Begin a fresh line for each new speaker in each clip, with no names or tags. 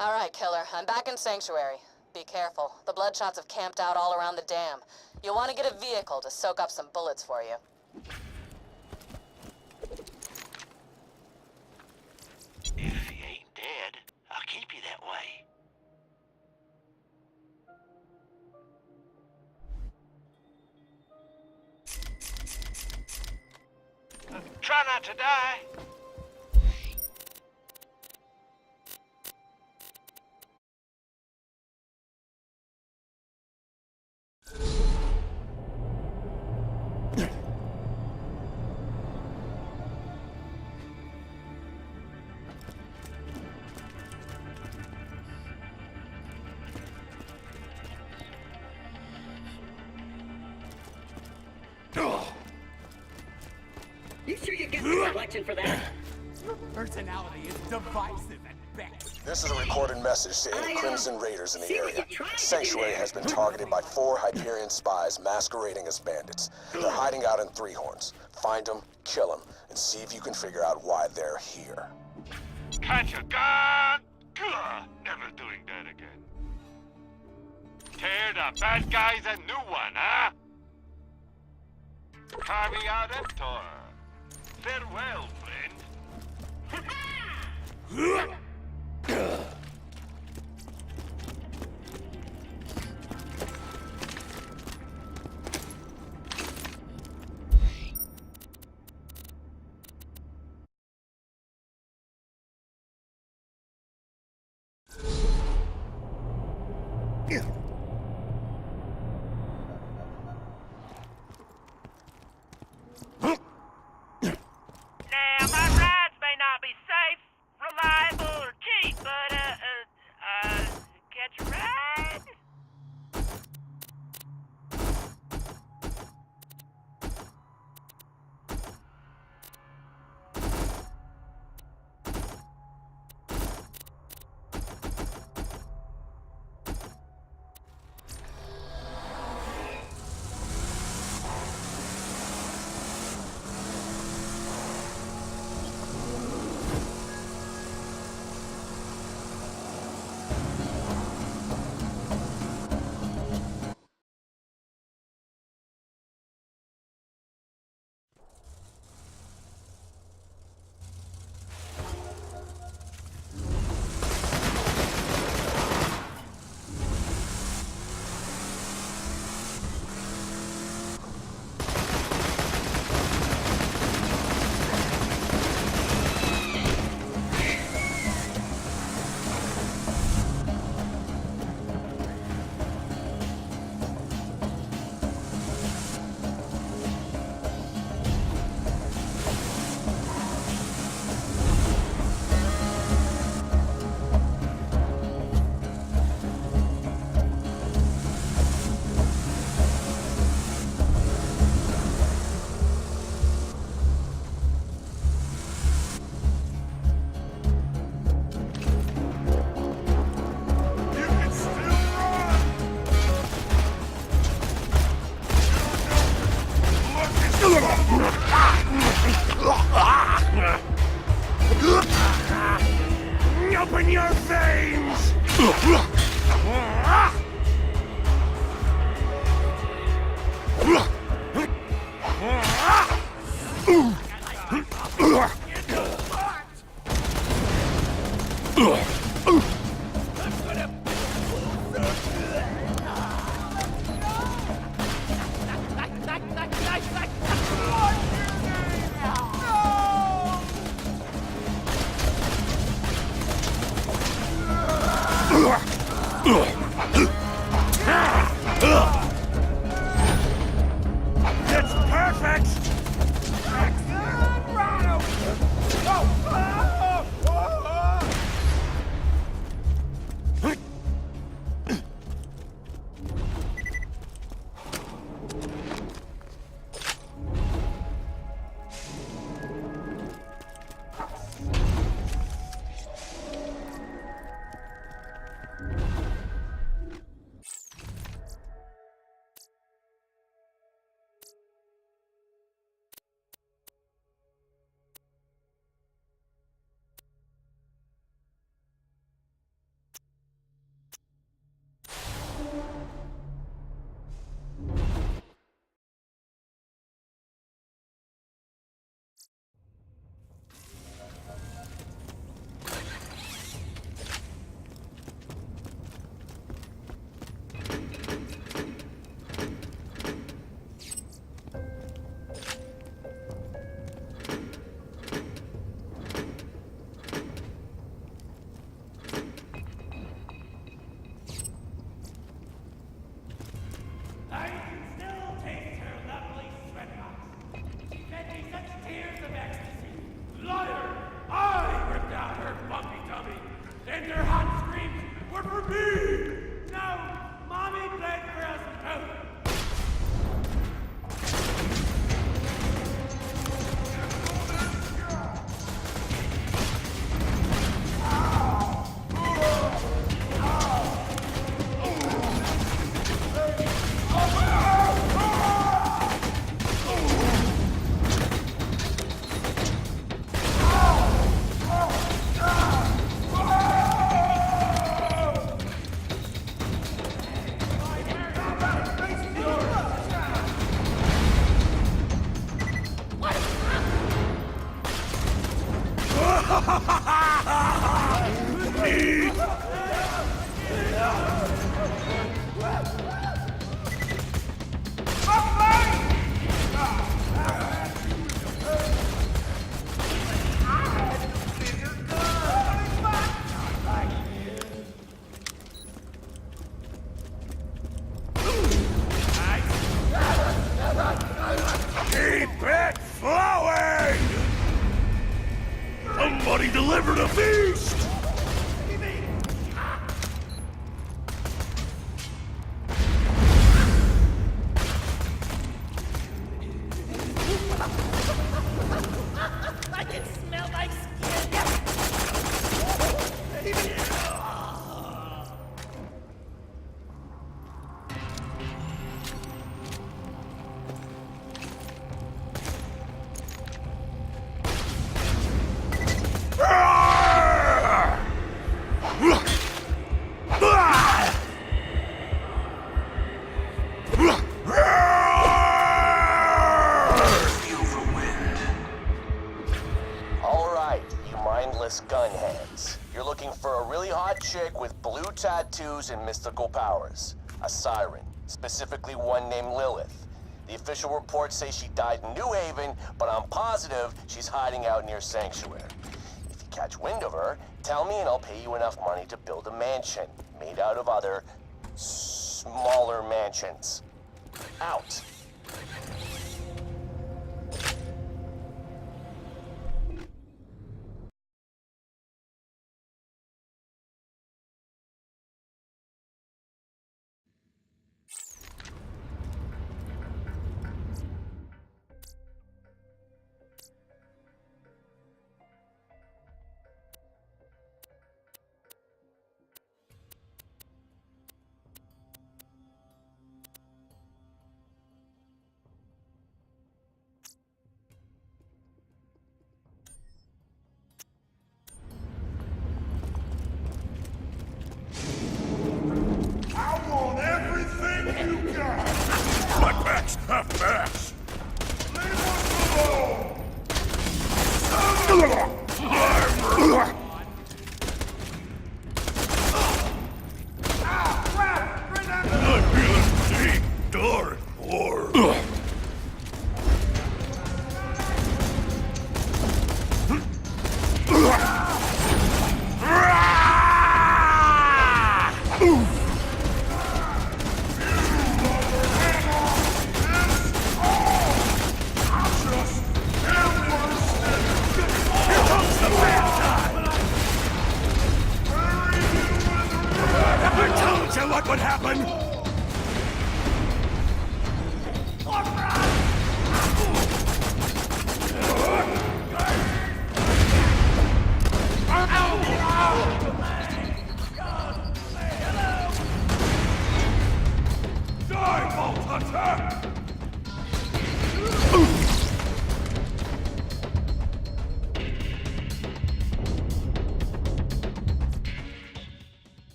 All right, Killer. I'm back in Sanctuary. Be careful. The Bloodshots have camped out all around the dam. You'll want to get a vehicle to soak up some bullets for you.
If he ain't dead, I'll keep you that way. Try not to die.
You sure you get the complexion for that?
Your personality is divisive at best.
This is a recorded message to any Crimson Raiders in the area. Sanctuary has been targeted by 4 Hyperion spies masquerading as bandits. They're hiding out in Three Horns. Find them, kill them, and see if you can figure out why they're here.
Catch a gun! Gah, never doing that again. Tear the bad guys a new one, huh? Caveat emptor. Farewell, friend.
Now, my rides may not be safe, reliable, or cheap, but, catch a ride?
Open your veins!
No!
beast!
I can smell my skin!
Alright, you mindless gunheads. You're looking for a really hot chick with blue tattoos and mystical powers. A siren, specifically one named Lilith. The official reports say she died in New Haven, but I'm positive she's hiding out near Sanctuary. If you catch wind of her, tell me and I'll pay you enough money to build a mansion made out of other, smaller mansions. Out.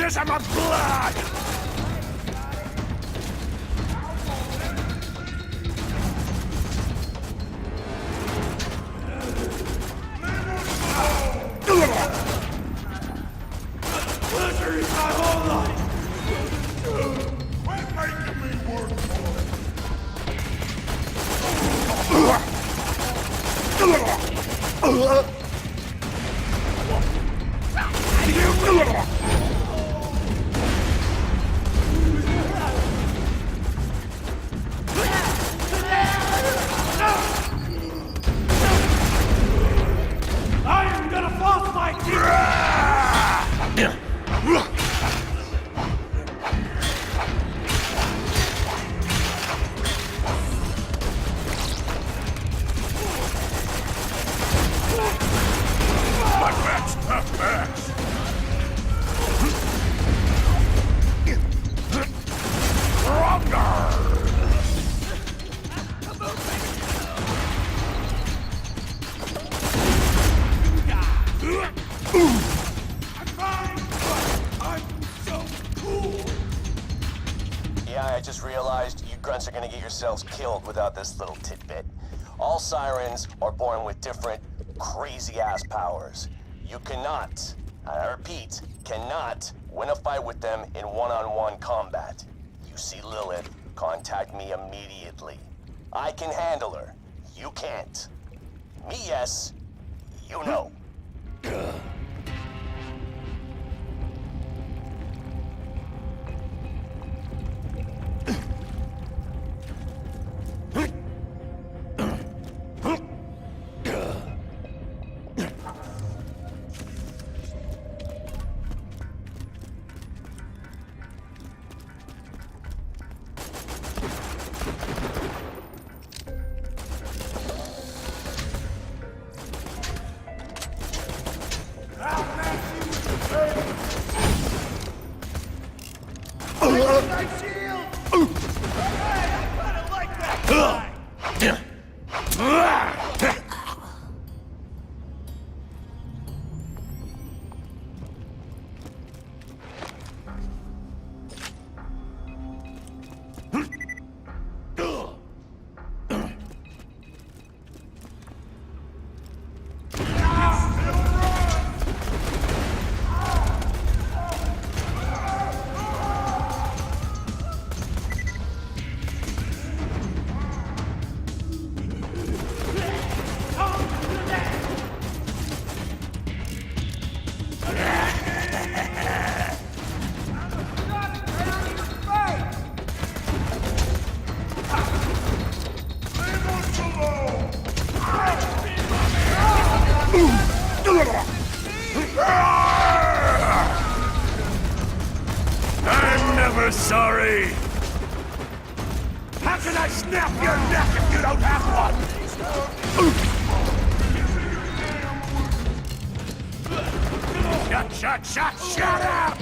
baptism of blood!
Pleasure is my whole life!
Quit making me work for
I am gonna force my
my backs, tough backs!
Yeah, I just realized you grunts are gonna get yourselves killed without this little tidbit. All sirens are born with different crazy-ass powers. You cannot, I repeat, cannot win a fight with them in one-on-one combat. You see Lilith, contact me immediately. I can handle her. You can't. Me, yes. You know.
I'm never sorry! How can I snap your neck if you don't have one? Shut up!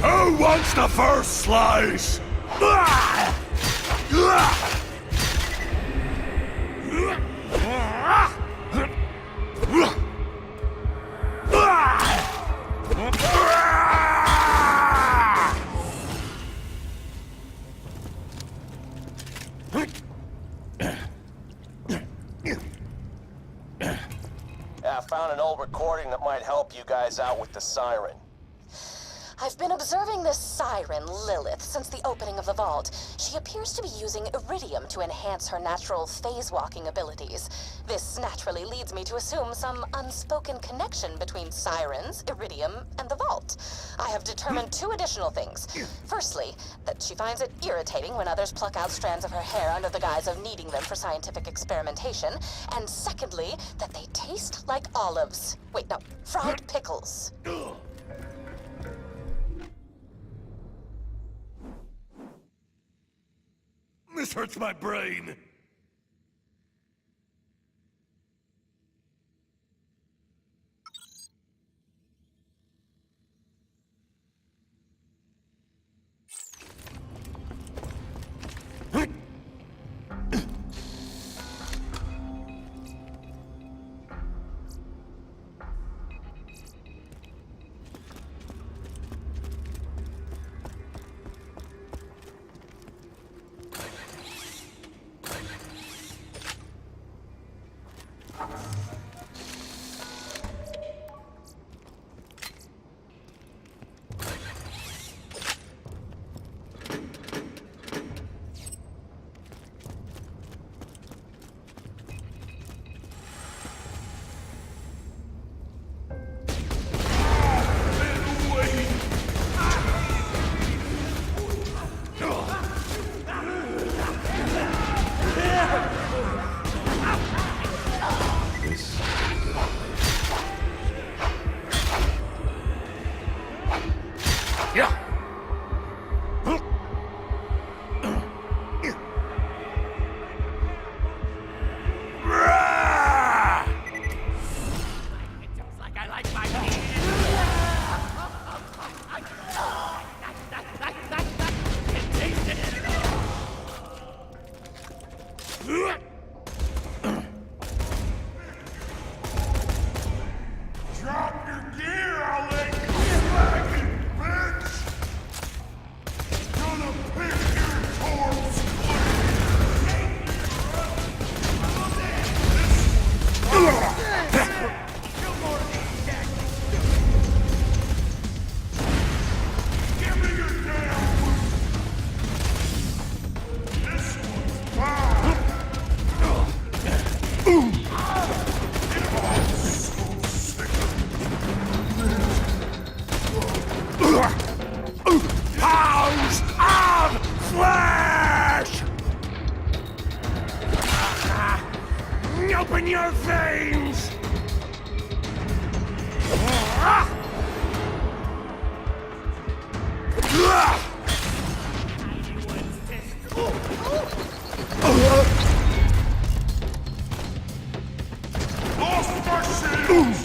Who wants the first slice?
I found an old recording that might help you guys out with the siren.
I've been observing this siren, Lilith, since the opening of the vault. She appears to be using iridium to enhance her natural phase-walking abilities. This naturally leads me to assume some unspoken connection between sirens, iridium, and the vault. I have determined two additional things. Firstly, that she finds it irritating when others pluck out strands of her hair under the guise of needing them for scientific experimentation. And secondly, that they taste like olives. Wait, no, fried pickles.
This hurts my brain. Drop your gear, I'll let you slack it, bitch! Gonna pick your corpse Give me your damn loot! This one's mine! Pounds of flesh! Open your veins! Lost my shields!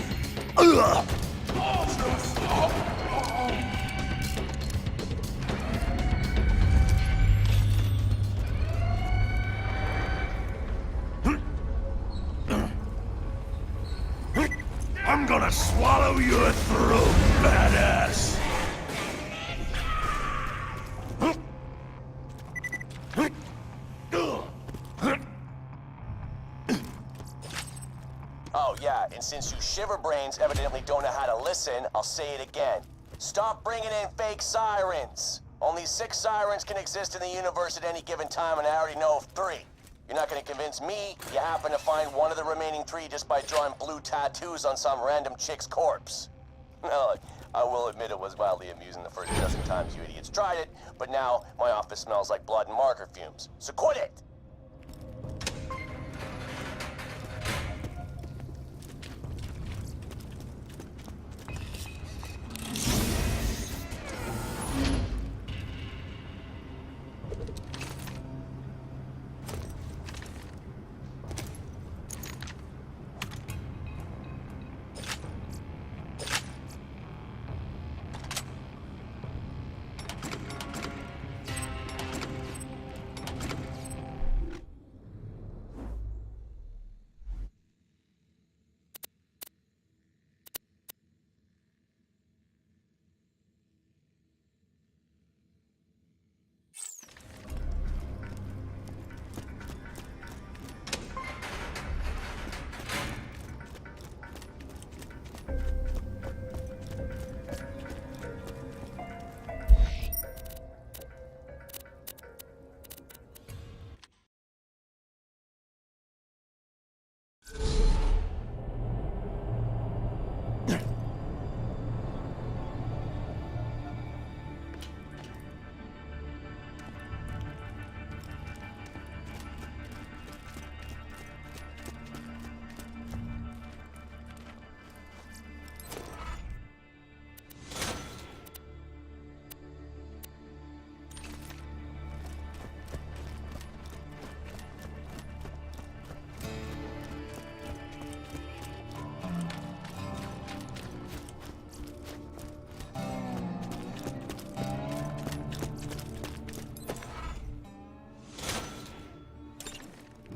I'm gonna swallow your throat, badass!
Oh yeah, and since you shiverbrains evidently don't know how to listen, I'll say it again. Stop bringing in fake sirens! Only 6 sirens can exist in the universe at any given time, and I already know of 3. You're not gonna convince me you happen to find one of the remaining 3 just by drawing blue tattoos on some random chick's corpse. No, I will admit it was wildly amusing the first dozen times you idiots tried it, but now my office smells like blood and marker fumes. So quit it!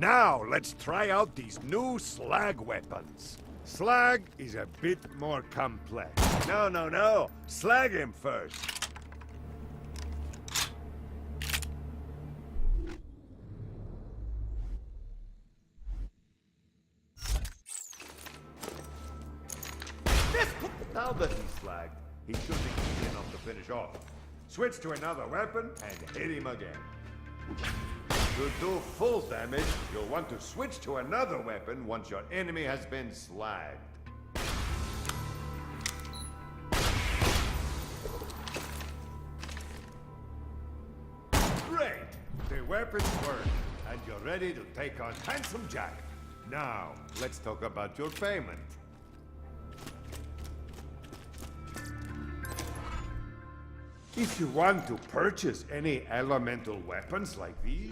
Now, let's try out these new slag weapons. Slag is a bit more complex. No. Slag him first. Now that he's slagged, he should be easy enough to finish off. Switch to another weapon and hit him again. To do full damage, you'll want to switch to another weapon once your enemy has been slagged. Great! The weapons work, and you're ready to take on Handsome Jack. Now, let's talk about your payment. If you want to purchase any elemental weapons like these,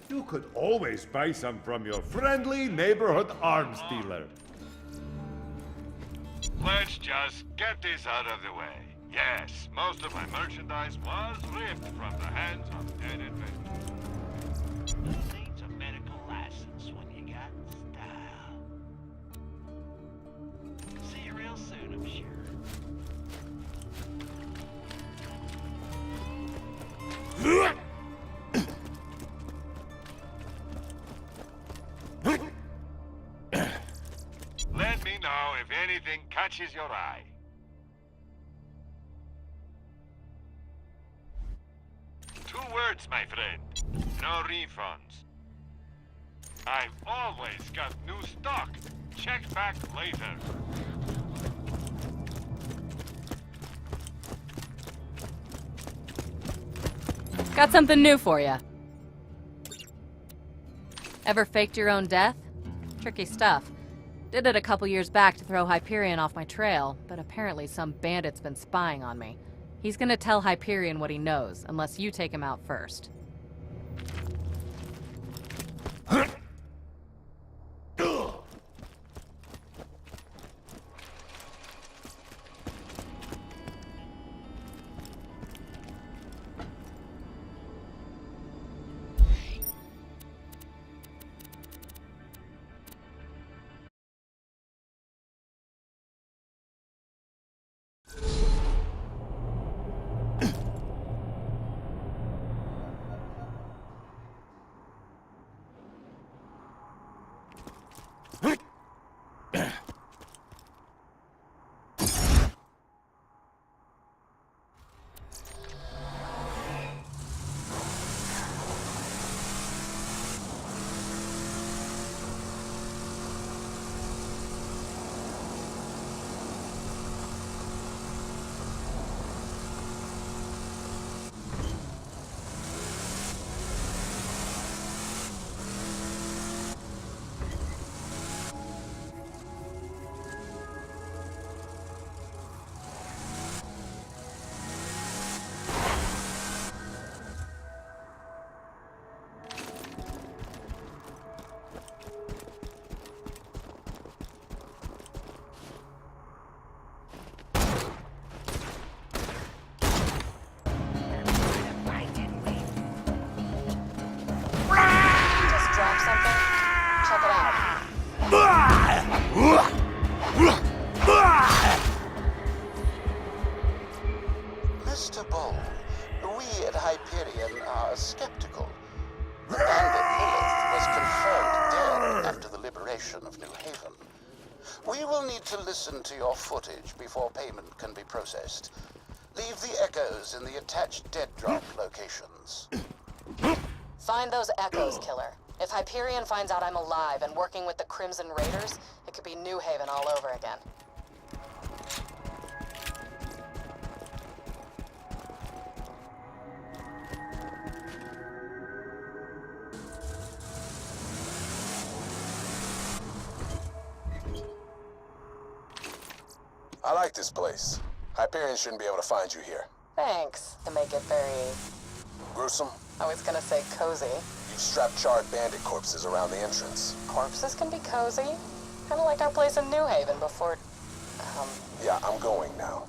you could always buy some from your friendly neighborhood arms dealer. Let's just get this out of the way. Yes, most of my merchandise was ripped from the hands of dead inventors.
Who needs a medical license when you got style? See you real soon, I'm sure.
Let me know if anything catches your eye. Two words, my friend. No refunds. I've always got new stock. Check back later.
Got something new for you. Ever faked your own death? Tricky stuff. Did it a couple years back to throw Hyperion off my trail, but apparently some bandit's been spying on me. He's gonna tell Hyperion what he knows, unless you take him out first.
Mr. Bole, we at Hyperion are skeptical. The bandit Lilith was confirmed dead after the liberation of New Haven. We will need to listen to your footage before payment can be processed. Leave the echoes in the attached dead drop locations.
Find those echoes, killer. If Hyperion finds out I'm alive and working with the Crimson Raiders, it could be New Haven all over again.
I like this place. Hyperion shouldn't be able to find you here.
Thanks. To make it very...
Gruesome?
I was gonna say cozy.
You've strapped charred bandit corpses around the entrance.
Corpses can be cozy. Kinda like our place in New Haven before...
Yeah, I'm going now.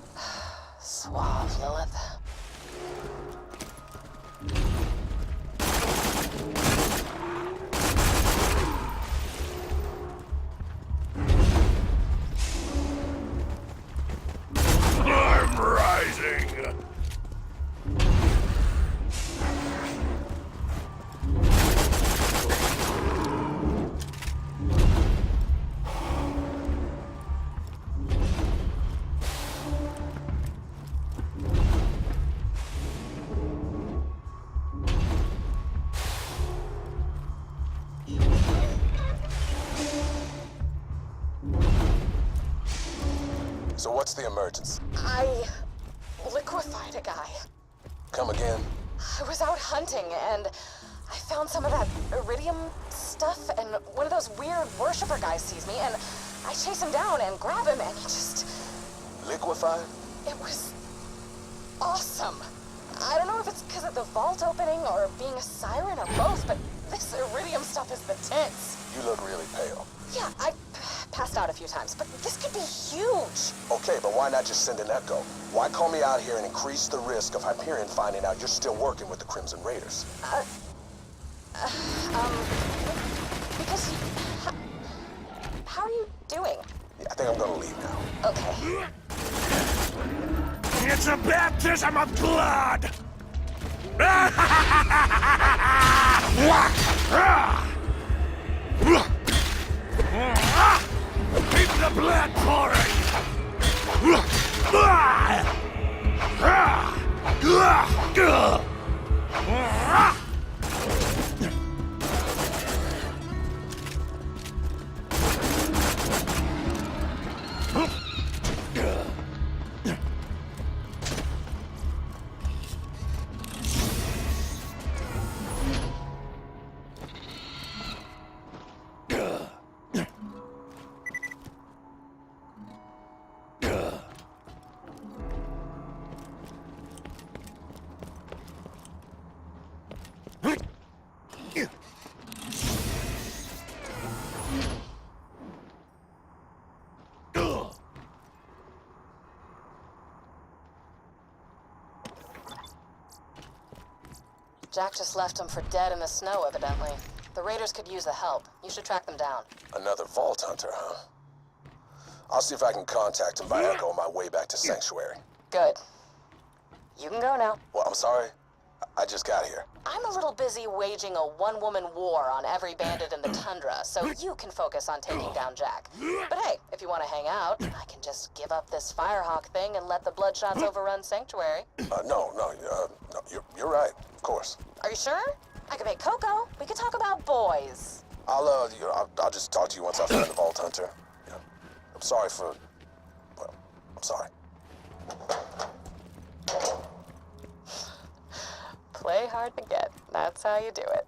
Suave, Lilith.
So what's the emergency?
I liquefied a guy.
Come again?
I was out hunting and I found some of that iridium stuff, and one of those weird worshiper guys sees me, and I chase him down and grab him, and he just...
Liquefied?
It was awesome. I don't know if it's because of the vault opening or being a siren or both, but this iridium stuff is the tits.
You look really pale.
Yeah, I passed out a few times, but this could be huge.
Okay, but why not just send an echo? Why call me out here and increase the risk of Hyperion finding out you're still working with the Crimson Raiders?
Because how are you doing?
Yeah, I think I'm gonna leave now.
Okay.
It's a baptism of blood! Keep the blood pouring!
Jack just left him for dead in the snow, evidently. The Raiders could use the help. You should track them down.
Another Vault Hunter, huh? I'll see if I can contact him by echo on my way back to Sanctuary.
Good. You can go now.
Well, I'm sorry. I just got here.
I'm a little busy waging a one-woman war on every bandit in the tundra, so you can focus on taking down Jack. But hey, if you want to hang out, I can just give up this Firehawk thing and let the Bloodshots overrun Sanctuary.
No, you're right, of course.
Are you sure? I could make cocoa. We could talk about boys.
I'll just talk to you once I find the Vault Hunter. Yeah. I'm sorry for... Well, I'm sorry.
Play hard to get. That's how you do it.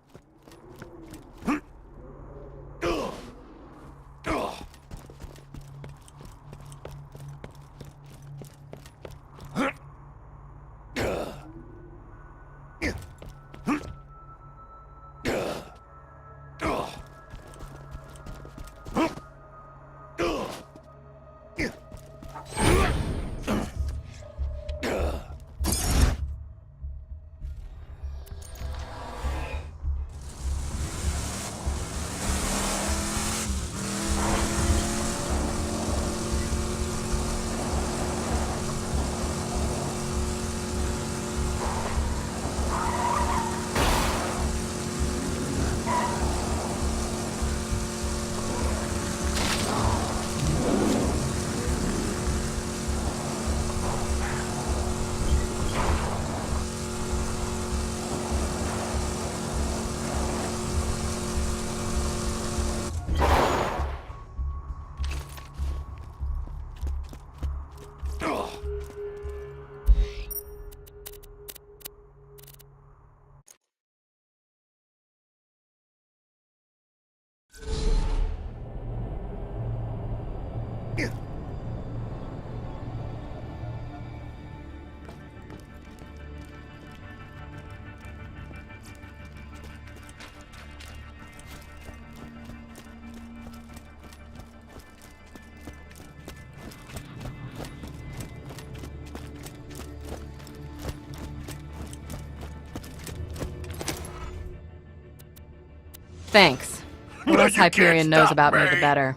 Thanks. The less Hyperion knows about me, the better.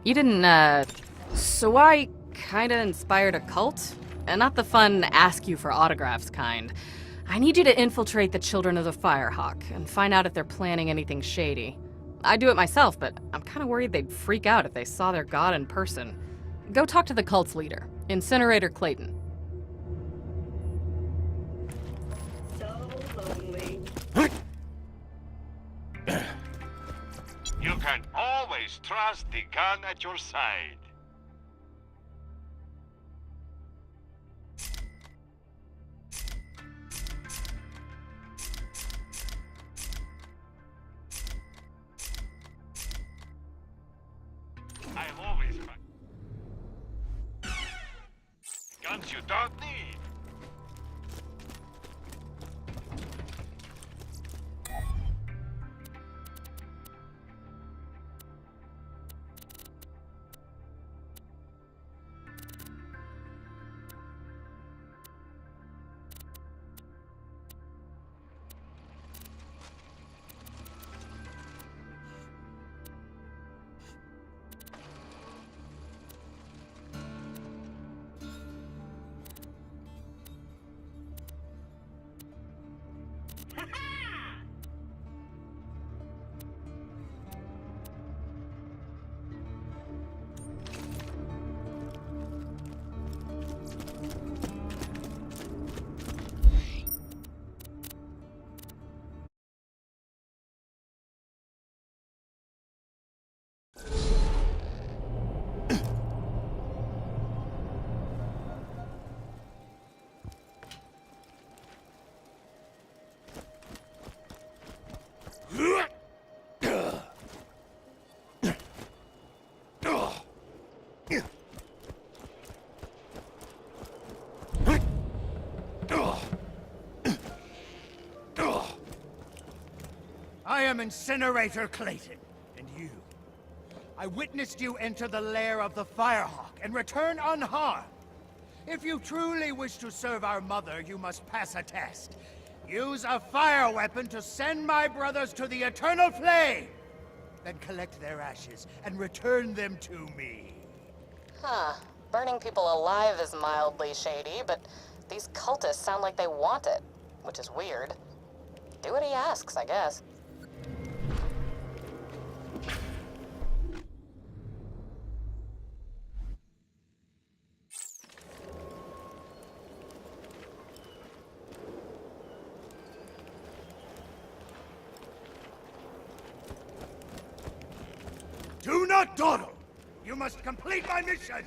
You didn't, So I kinda inspired a cult? And not the fun ask you for autographs kind. I need you to infiltrate the Children of the Firehawk and find out if they're planning anything shady. I'd do it myself, but I'm kinda worried they'd freak out if they saw their god in person. Go talk to the cult's leader, Incinerator Clayton.
You can always trust the gun at your side. weapons you don't need.
I am Incinerator Clayton, and you. I witnessed you enter the lair of the Firehawk and return unharmed. If you truly wish to serve our mother, you must pass a test. Use a fire weapon to send my brothers to the Eternal Flame. Then collect their ashes and return them to me.
Huh. Burning people alive is mildly shady, but these cultists sound like they want it, which is weird. Do what he asks, I guess.
Do not dawdle! You must complete my mission!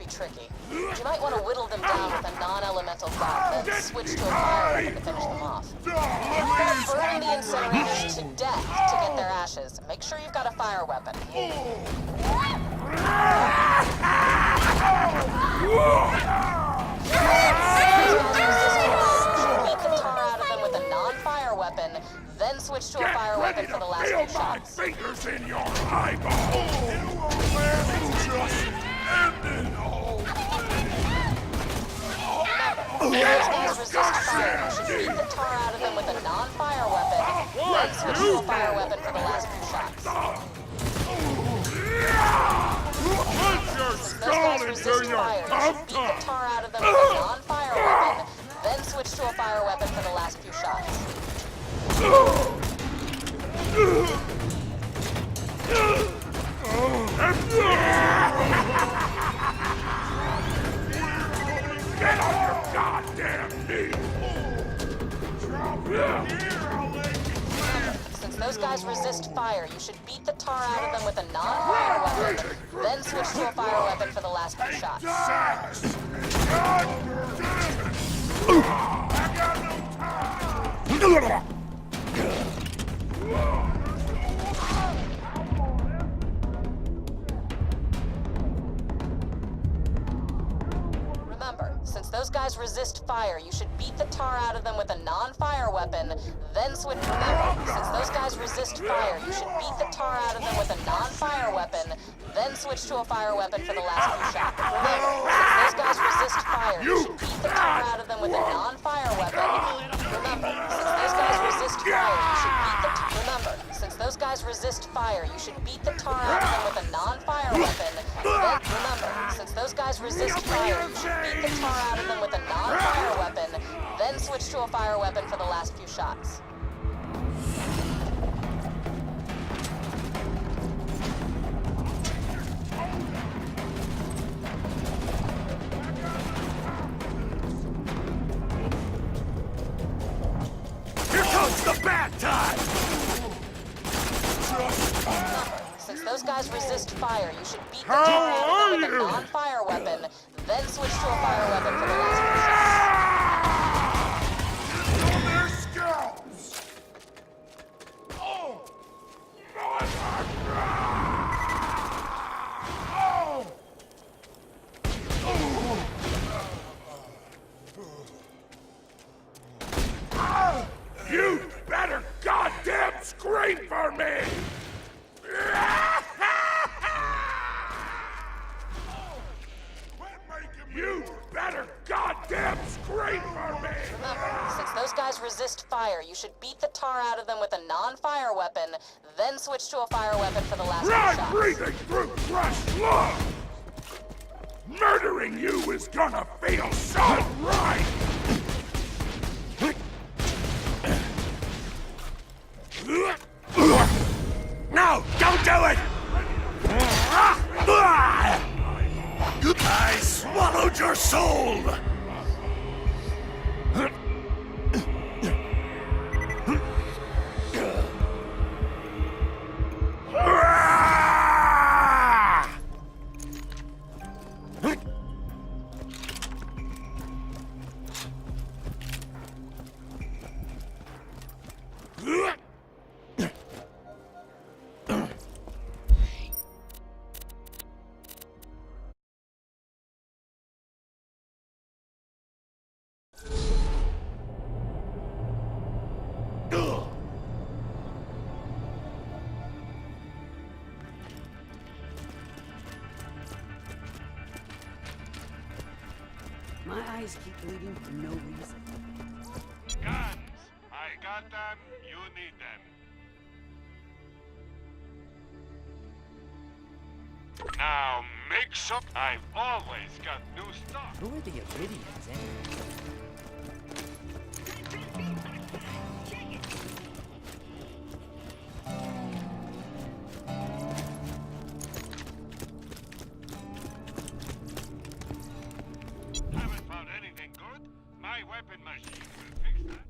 Tricky. You might want to whittle them down with a non-elemental gun, then switch to a fire weapon to finish them off. You're gonna burn the incinerators to death to get their ashes. Make sure you've got a fire weapon. Beat the tar out of them with a non-fire weapon, then switch to a fire weapon for the last few shots.
Fingers in your eyeball. It won't let you just end it all.
Those guys resist fire. You should beat the tar out of them with a non-fire weapon, then switch to a fire weapon for the last few shots.
Put your skull into your
fire. You should beat the tar out of them with a non-fire weapon, then switch to a fire weapon for the last few shots.
Get on your goddamn knees!
Since those guys resist fire, you should beat the tar out of them with a non-fire weapon, then switch to a fire weapon for the last few shots.
I got no time!
Since those guys resist fire, you should beat the tar out of them with a non-fire weapon, then switch. Remember, since those guys resist fire, you should beat the tar out of them with a non-fire weapon, then switch to a fire weapon for the last few shots. Remember, since those guys resist fire, you should beat the tar out of them with a non-fire weapon. Remember, since those guys resist fire, you should beat the remember, since those guys resist fire, you should beat the tar out of them with a non-fire weapon. Then remember, since those guys resist fire, you should beat the tar out of them with a non-fire weapon, then switch to a fire weapon for the last few shots.
Here comes the bad time!
Since those guys resist fire, you should beat the tar out of them with a non-fire weapon, then switch to a fire weapon for the last few shots.
On their scalps! Oh! You better goddamn scream for me! You better goddamn scream for me!
Remember, since those guys resist fire, you should beat the tar out of them with a non-fire weapon, then switch to a fire weapon for the last few
Try
shots.
breathing through crushed love! Murdering you is gonna feel so right! No! Don't do it! I swallowed your soul!
My eyes keep bleeding for no reason.
Guns! I got them, you need them. Now, mix up. I've always got new stuff.
Who are the Iridians anyway?
Haven't found anything good? My weapon machine will fix that.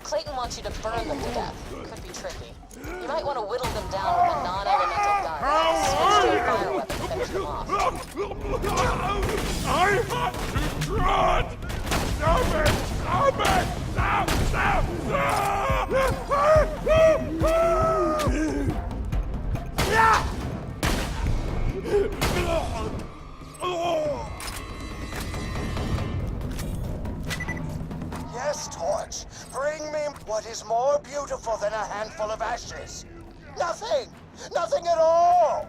Clayton wants you to burn them to death. Could be tricky. You might want to whittle them down with a non-elemental gun. Switch to a fire weapon to finish them off.
I have to trot! Stop it! Stop it! Stop! Stop!
Yes, Torch. Bring me what is more beautiful than a handful of ashes. Nothing! Nothing at all!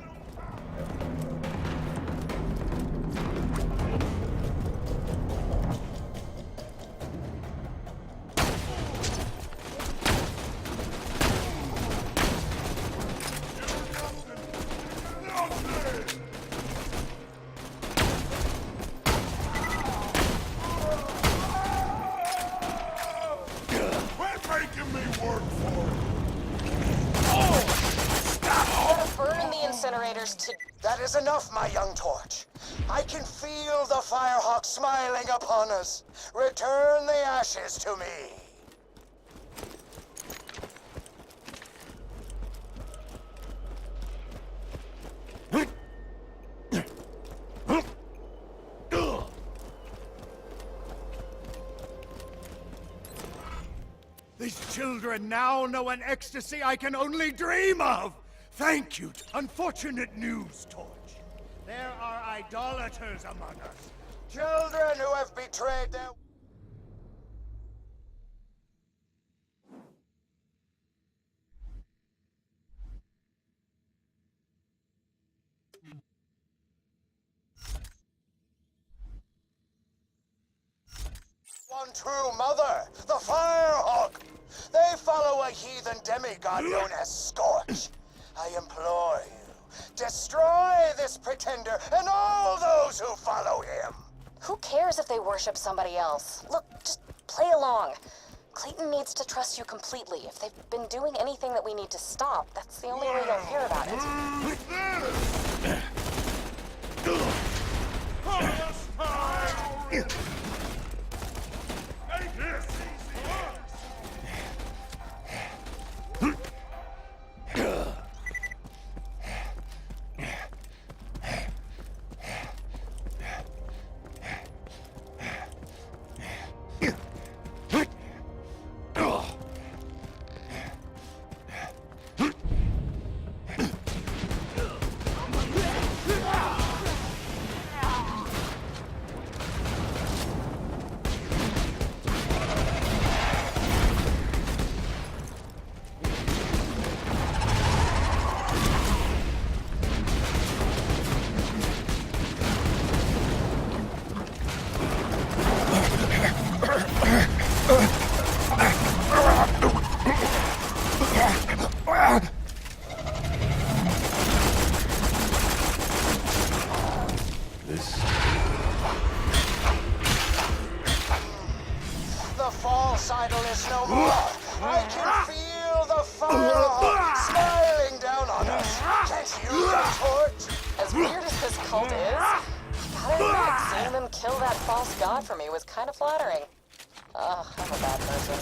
That is enough, my young Torch. I can feel the Firehawk smiling upon us. Return the ashes to me.
These children now know an ecstasy I can only dream of! Thank you. Unfortunate news, Torch. There are idolaters among us.
Children who have betrayed their... One true mother, the Firehawk. They follow a heathen demigod known as Scorch. I implore you, destroy this pretender and all those who follow him.
Who cares if they worship somebody else? Look, just play along. Clayton needs to trust you completely. If they've been doing anything that we need to stop, that's the only way you'll hear about it.
The false idol is no more. I can feel the Firehawk smiling down on us. Can't you, Torch?
As weird as this cult is, gotta admit, seeing them kill that false god for me was kind of flattering. Ugh, I'm a bad person.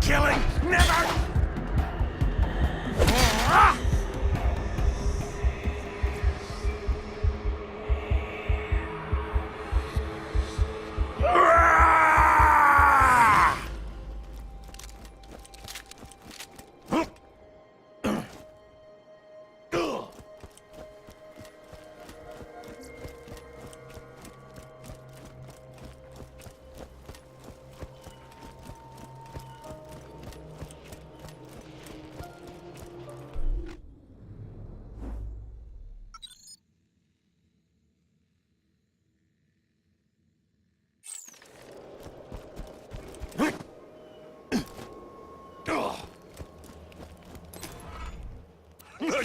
killing, never...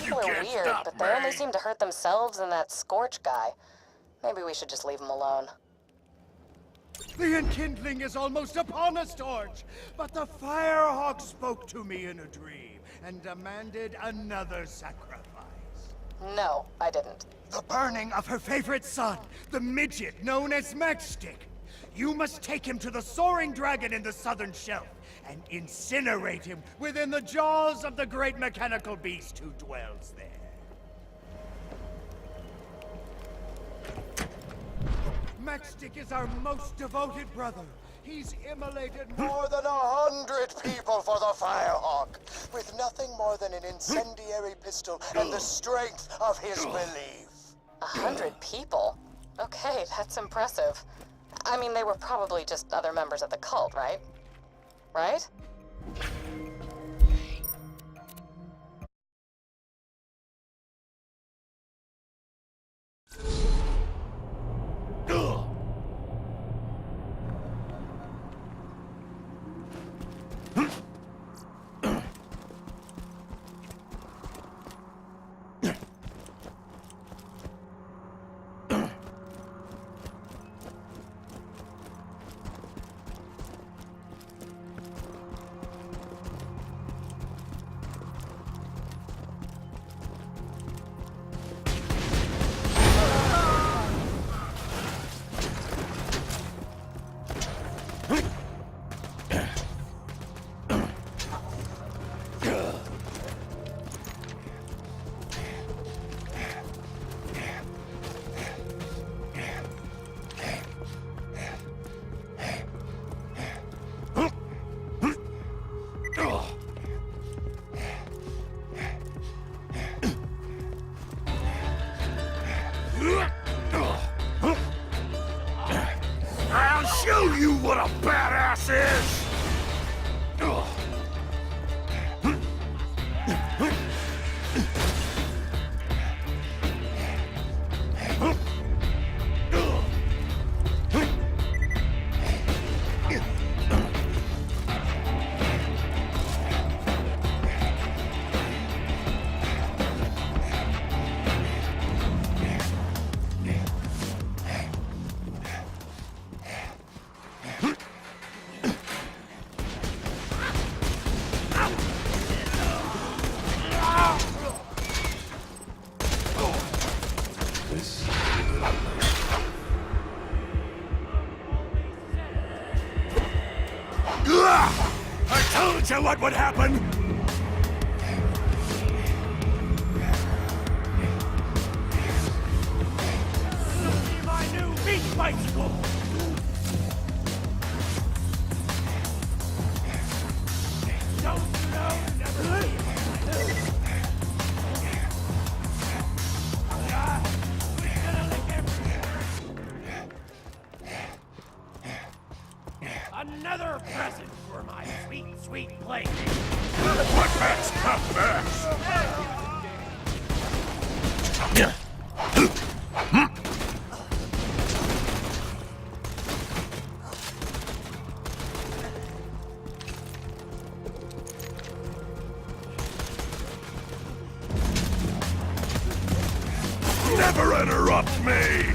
People are weird, but they only seem to hurt themselves and that Scorch guy. Maybe we should just leave him alone.
The enkindling is almost upon us, Torch. But the Firehawk spoke to me in a dream and demanded another sacrifice.
No, I didn't.
The burning of her favorite son, the midget known as Matchstick. You must take him to the soaring dragon in the southern shelf and incinerate him within the jaws of the great mechanical beast who dwells there. Matchstick is our most devoted brother. He's immolated
More than 100 people for the Firehawk, with nothing more than an incendiary pistol and the strength of his belief.
100 people? Okay, that's impressive. I mean, they were probably just other members of the cult, right? Right?
I'll show you what a badass is! I told you what would happen! See my new meat bicycle! Don't you know, never leave! Another present for my sweet, sweet plaything. What best? Tough best. Never interrupt me!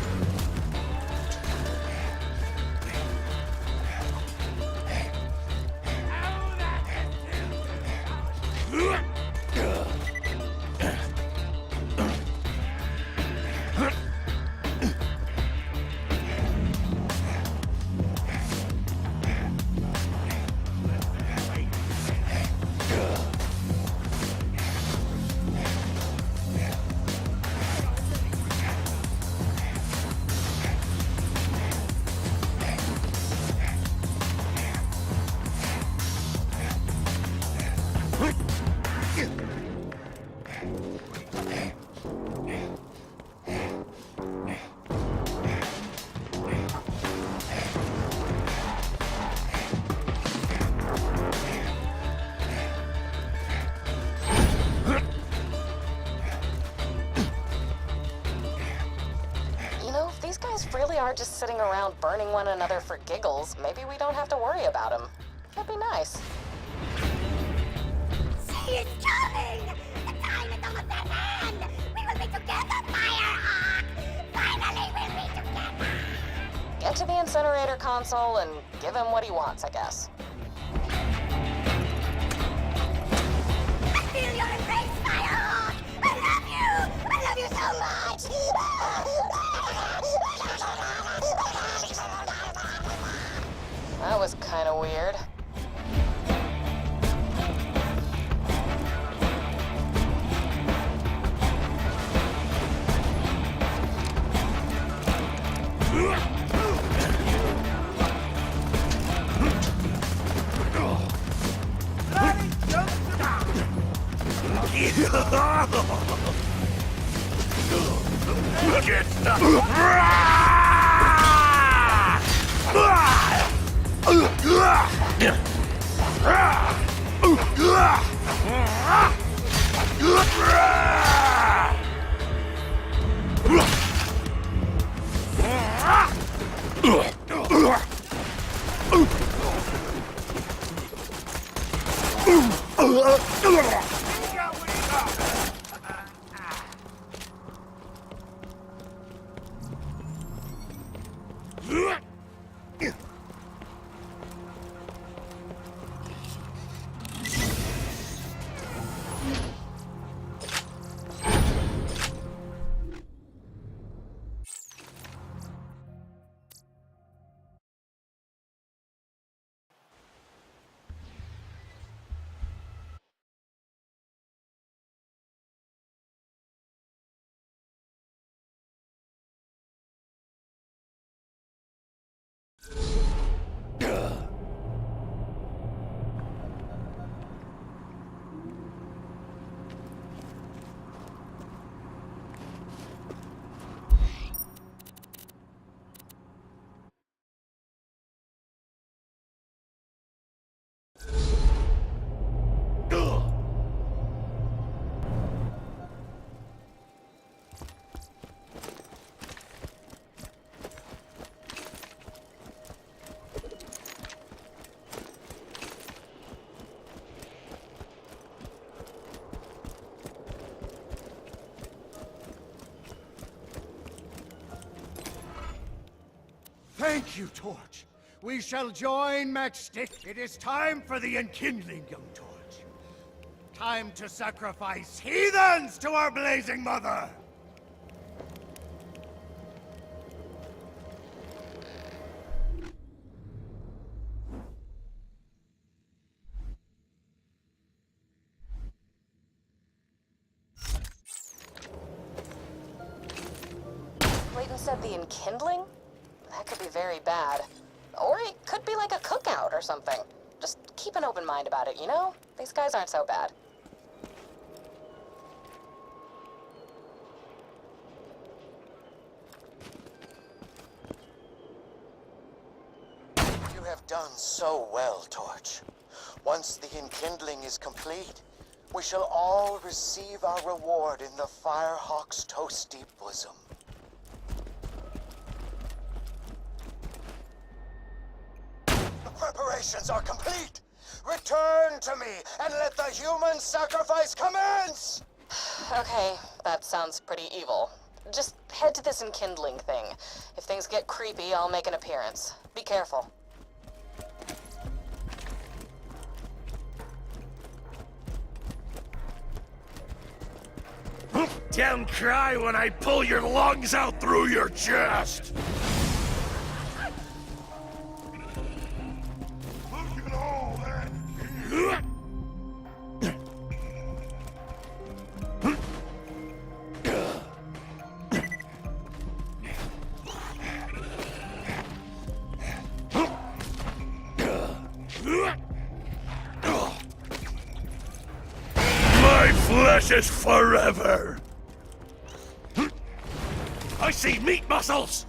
guys really are just sitting around burning one another for giggles, maybe we don't have to worry about them. That'd be nice.
She is coming! The time is almost at hand! We will be together, Firehawk! Finally, we'll be together!
Get to the incinerator console and give him what he wants, I guess.
I feel your embrace, Firehawk! I love you! I love you so much!
That was kind of weird.
Get stuck!
Thank you, Torch. We shall join Matchstick. It is time for the enkindling, young Torch. Time to sacrifice heathens to our blazing mother!
Clayton said the enkindling? That could be very bad. Or it could be like a cookout or something. Just keep an open mind about it, you know? These guys aren't so bad.
You have done so well, Torch. Once the enkindling is complete, we shall all receive our reward in the Firehawk's toasty bosom. Preparations are complete! Return to me, and let the human sacrifice commence!
Okay, that sounds pretty evil. Just head to this enkindling thing. If things get creepy, I'll make an appearance. Be careful.
Don't cry when I pull your lungs out through your chest! Look at all that! My flesh is forever! I see meat muscles!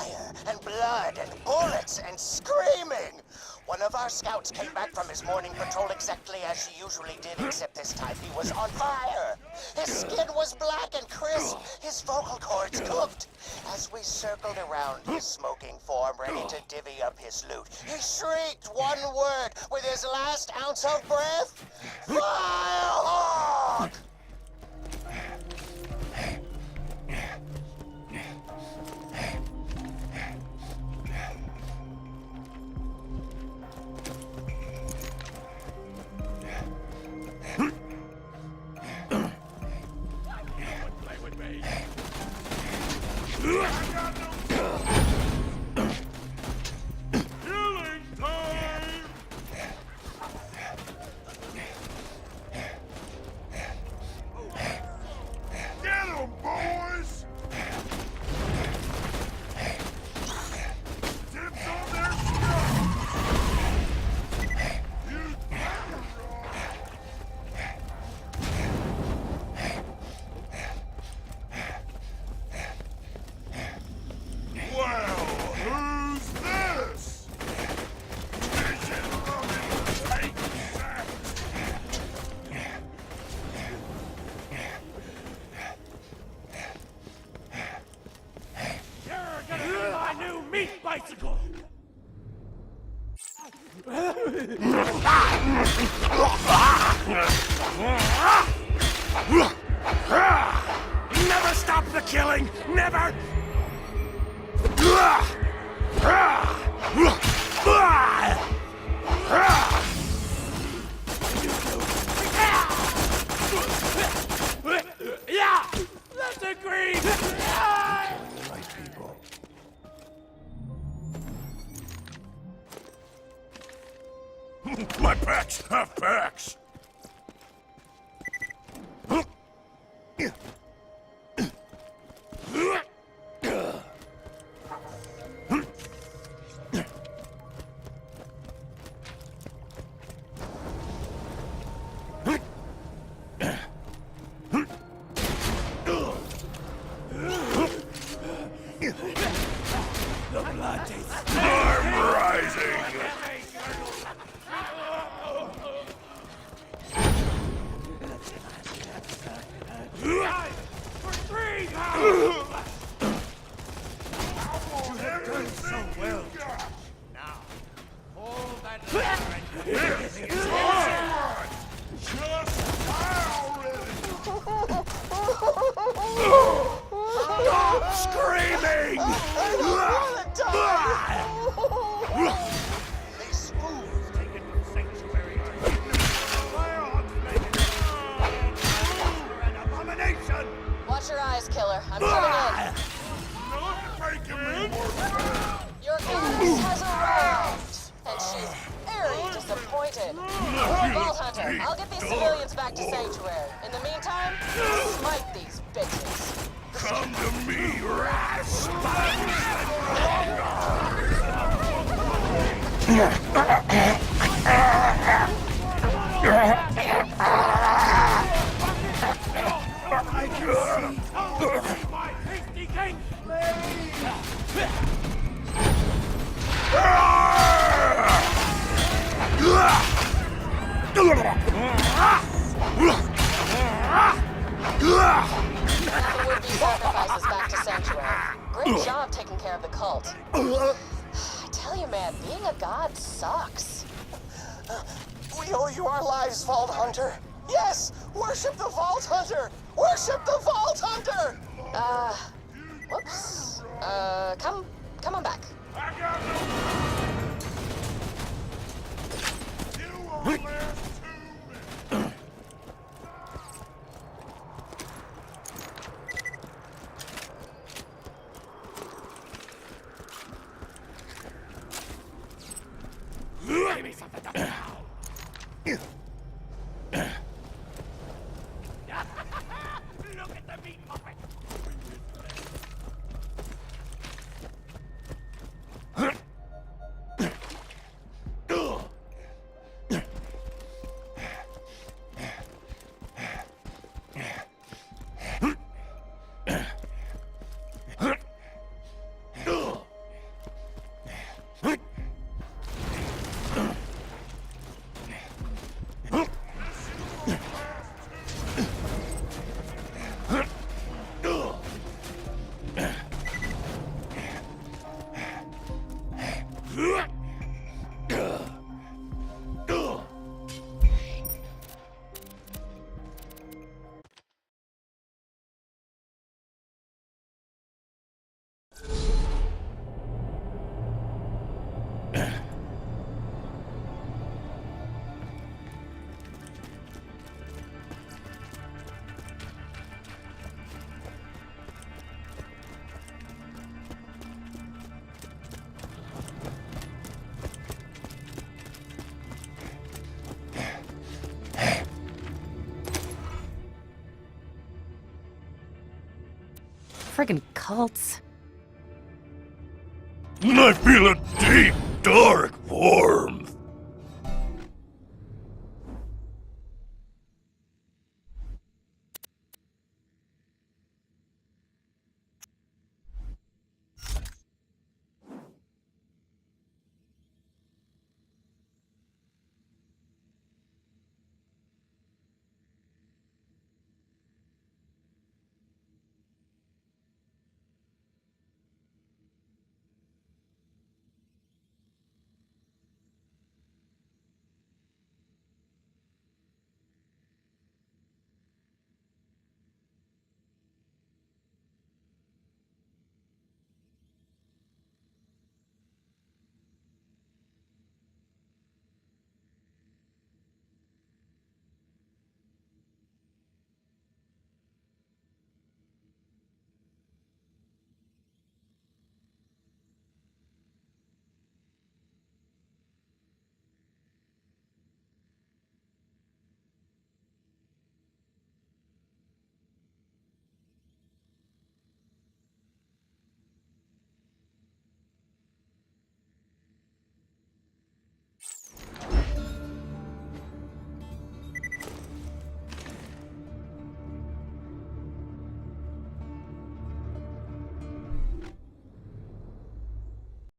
fire and blood and bullets and screaming. One of our scouts came back from his morning patrol exactly as she usually did, except this time he was on fire. His skin was black and crisp, his vocal cords cooked. As we circled around his smoking form, ready to divvy up his loot, he shrieked one word with his last ounce of breath. Firehawk!
Bicycle! Never stop the killing! Never! Yeah! Let's agree!
Right, people.
My packs have packs!
The blood tastes...
I'm rising!
For Krieg!
You have done so well. Now, hold that lever and everything is
God! Just Stop screaming!
These schools taken from sanctuary are hidden. Firehawks made it. An abomination!
Watch your eyes, killer. I'm coming in.
Not making me more
Your goddess has arrived, and she's very disappointed. Vault Hunter, I'll get these civilians back to Sanctuary. In the meantime, smite these bitches.
Come to me, Ras!
I can see my hasty king!
Would-be sacrifices back to Sanctuary. Great job taking care of the cult. I tell you, man, being a god sucks.
We owe you our lives, Vault Hunter. Yes! Worship the Vault Hunter! Worship the Vault Hunter!
Whoops. Come on back.
Give me something to pound! Look at the meat puppet!
friggin' cults.
I feel a deep, dark warmth.